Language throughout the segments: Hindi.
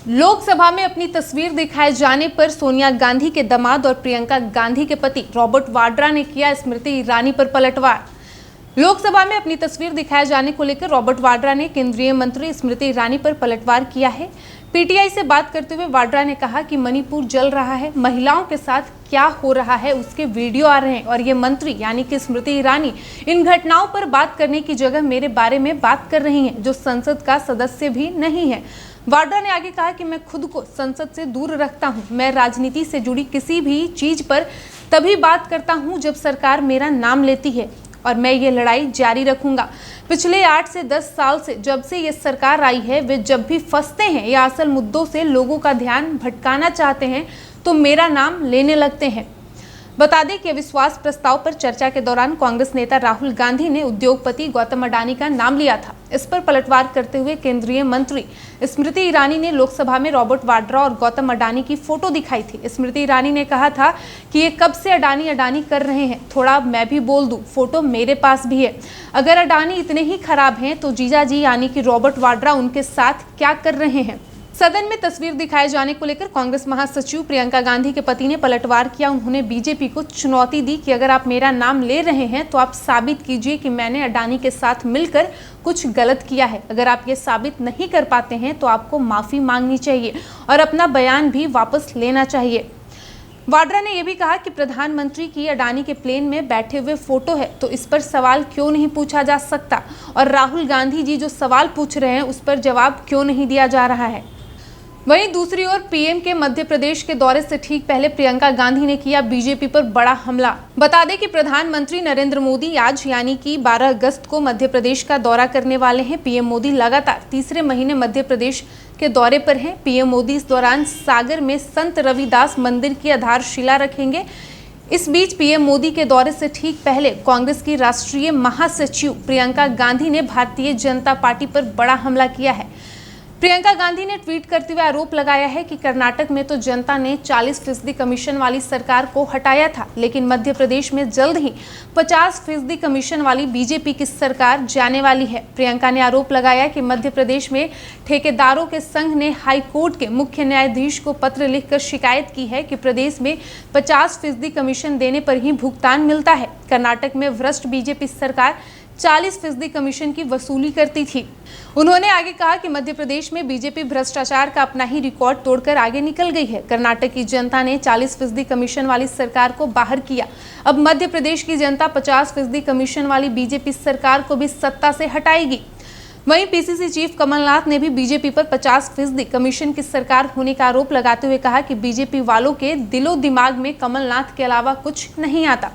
लोकसभा में अपनी तस्वीर दिखाए जाने पर सोनिया गांधी के दामाद और प्रियंका गांधी के पति रॉबर्ट वाड्रा ने किया स्मृति ईरानी पर पलटवार। लोकसभा में अपनी तस्वीर दिखाए जाने को लेकर रॉबर्ट वाड्रा ने केंद्रीय मंत्री स्मृति ईरानी पर पलटवार किया है। पीटीआई से बात करते हुए वाड्रा ने कहा कि मणिपुर जल रहा है, महिलाओं के साथ क्या हो रहा है उसके वीडियो आ रहे हैं और ये मंत्री यानी कि स्मृति ईरानी इन घटनाओं पर बात करने की जगह मेरे बारे में बात कर रही हैं, जो संसद का सदस्य भी नहीं है। वाड्रा ने आगे कहा कि मैं खुद को संसद से दूर रखता हूं, मैं राजनीति से जुड़ी किसी भी चीज पर तभी बात करता हूं जब सरकार मेरा नाम लेती है और मैं ये लड़ाई जारी रखूंगा। पिछले 8 से 10 साल से जब से ये सरकार आई है, वे जब भी फंसते हैं या असल मुद्दों से लोगों का ध्यान भटकाना चाहते हैं तो मेरा नाम लेने लगते हैं। बता दें कि अविश्वास प्रस्ताव पर चर्चा के दौरान कांग्रेस नेता राहुल गांधी ने उद्योगपति गौतम अडानी का नाम लिया था। इस पर पलटवार करते हुए केंद्रीय मंत्री स्मृति ईरानी ने लोकसभा में रॉबर्ट वाड्रा और गौतम अडानी की फोटो दिखाई थी। स्मृति ईरानी ने कहा था कि ये कब से अडानी अडानी कर रहे हैं, थोड़ा मैं भी बोल दूं, फोटो मेरे पास भी है। अगर अडानी इतने ही खराब हैं तो जीजा जी यानी कि रॉबर्ट वाड्रा उनके साथ क्या कर रहे हैं। सदन में तस्वीर दिखाए जाने को लेकर कांग्रेस महासचिव प्रियंका गांधी के पति ने पलटवार किया। उन्होंने बीजेपी को चुनौती दी कि अगर आप मेरा नाम ले रहे हैं तो आप साबित कीजिए कि मैंने अडानी के साथ मिलकर कुछ गलत किया है। अगर आप ये साबित नहीं कर पाते हैं तो आपको माफी मांगनी चाहिए और अपना बयान भी वापस लेना चाहिए। वाड्रा ने यह भी कहा कि प्रधानमंत्री की अडानी के प्लेन में बैठे हुए फोटो है तो इस पर सवाल क्यों नहीं पूछा जा सकता और राहुल गांधी जी जो सवाल पूछ रहे हैं उस पर जवाब क्यों नहीं दिया जा रहा है। वहीं दूसरी ओर पीएम के मध्य प्रदेश के दौरे से ठीक पहले प्रियंका गांधी ने किया बीजेपी पर बड़ा हमला। बता दें कि प्रधानमंत्री नरेंद्र मोदी आज यानी कि 12 अगस्त को मध्य प्रदेश का दौरा करने वाले हैं। पीएम मोदी लगातार तीसरे महीने मध्य प्रदेश के दौरे पर हैं। पीएम मोदी इस दौरान सागर में संत रविदास मंदिर की आधारशिला रखेंगे। इस बीच पीएम मोदी के दौरे से ठीक पहले कांग्रेस की राष्ट्रीय महासचिव प्रियंका गांधी ने भारतीय जनता पार्टी पर बड़ा हमला किया है। प्रियंका गांधी ने ट्वीट करते हुए आरोप लगाया है कि कर्नाटक में तो जनता ने 40% कमीशन वाली सरकार को हटाया था, लेकिन मध्य प्रदेश में जल्द ही 50% कमीशन वाली बीजेपी की सरकार जाने वाली है। प्रियंका ने आरोप लगाया कि मध्य प्रदेश में ठेकेदारों के संघ ने हाई कोर्ट के मुख्य न्यायाधीश को पत्र लिखकर शिकायत की है कि प्रदेश में 50% कमीशन देने पर ही भुगतान मिलता है। कर्नाटक में भ्रष्ट बीजेपी सरकार 40% कमीशन की वसूली करती थी। उन्होंने आगे कहा कि मध्य प्रदेश में बीजेपी भ्रष्टाचार का अपना ही रिकॉर्ड तोड़कर आगे निकल गई है। कर्नाटक की जनता ने 40% कमीशन वाली सरकार को बाहर किया। अब मध्य प्रदेश की जनता 50% कमीशन वाली बीजेपी सरकार को भी सत्ता से हटाएगी। वहीं पीसीसी चीफ कमलनाथ ने भी बीजेपी पर 50% कमीशन की सरकार होने का आरोप लगाते हुए कहा कि बीजेपी वालों के दिलो दिमाग में कमलनाथ के अलावा कुछ नहीं आता।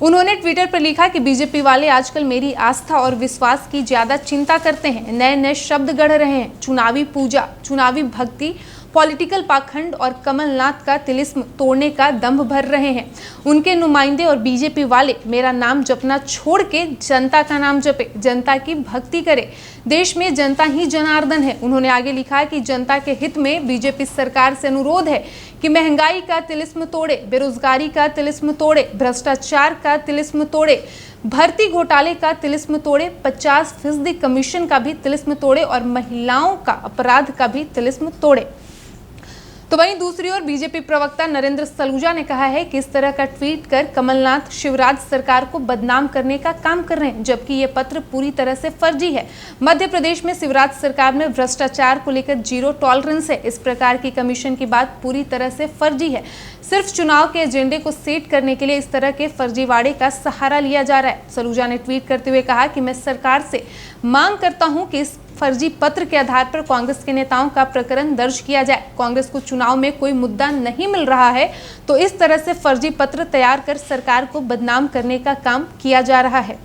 उन्होंने ट्विटर पर लिखा कि बीजेपी वाले आजकल मेरी आस्था और विश्वास की ज्यादा चिंता करते हैं, नए नए शब्द गढ़ रहे हैं, चुनावी पूजा, चुनावी भक्ति, पॉलिटिकल पाखंड और कमलनाथ का तिलिस्म तोड़ने का दंभ भर रहे हैं। उनके नुमाइंदे और बीजेपी वाले मेरा नाम जपना छोड़ के जनता का नाम जपे, जनता की भक्ति करे। देश में जनता ही जनार्दन है। उन्होंने आगे लिखा कि जनता के हित में बीजेपी सरकार से अनुरोध है कि महंगाई का तिलिस्म तोड़े, बेरोजगारी का तिलिस्म तोड़े, भ्रष्टाचार का तिलिस्म तोड़े, भर्ती घोटाले का तिलिस्म तोड़े, 50% कमीशन का भी तिलिस्म तोड़े और महिलाओं का अपराध का भी तिलिस्म तोड़े। तो वहीं दूसरी ओर बीजेपी प्रवक्ता नरेंद्र सलूजा ने कहा है कि इस तरह का ट्वीट कर कमलनाथ शिवराज सरकार को बदनाम करने का काम कर रहे हैं, जबकि ये पत्र पूरी तरह से फर्जी है। मध्य प्रदेश में शिवराज सरकार में भ्रष्टाचार को लेकर 0 टॉलरेंस है। इस प्रकार की कमीशन की बात पूरी तरह से फर्जी है। सिर्फ चुनाव के एजेंडे को सेट करने के लिए इस तरह के फर्जीवाड़े का सहारा लिया जा रहा है। सलूजा ने ट्वीट करते हुए कहा कि मैं सरकार से मांग करता हूं कि इस फर्जी पत्र के आधार पर कांग्रेस के नेताओं का प्रकरण दर्ज किया जाए। कांग्रेस को चुनाव में कोई मुद्दा नहीं मिल रहा है तो इस तरह से फर्जी पत्र तैयार कर सरकार को बदनाम करने का काम किया जा रहा है।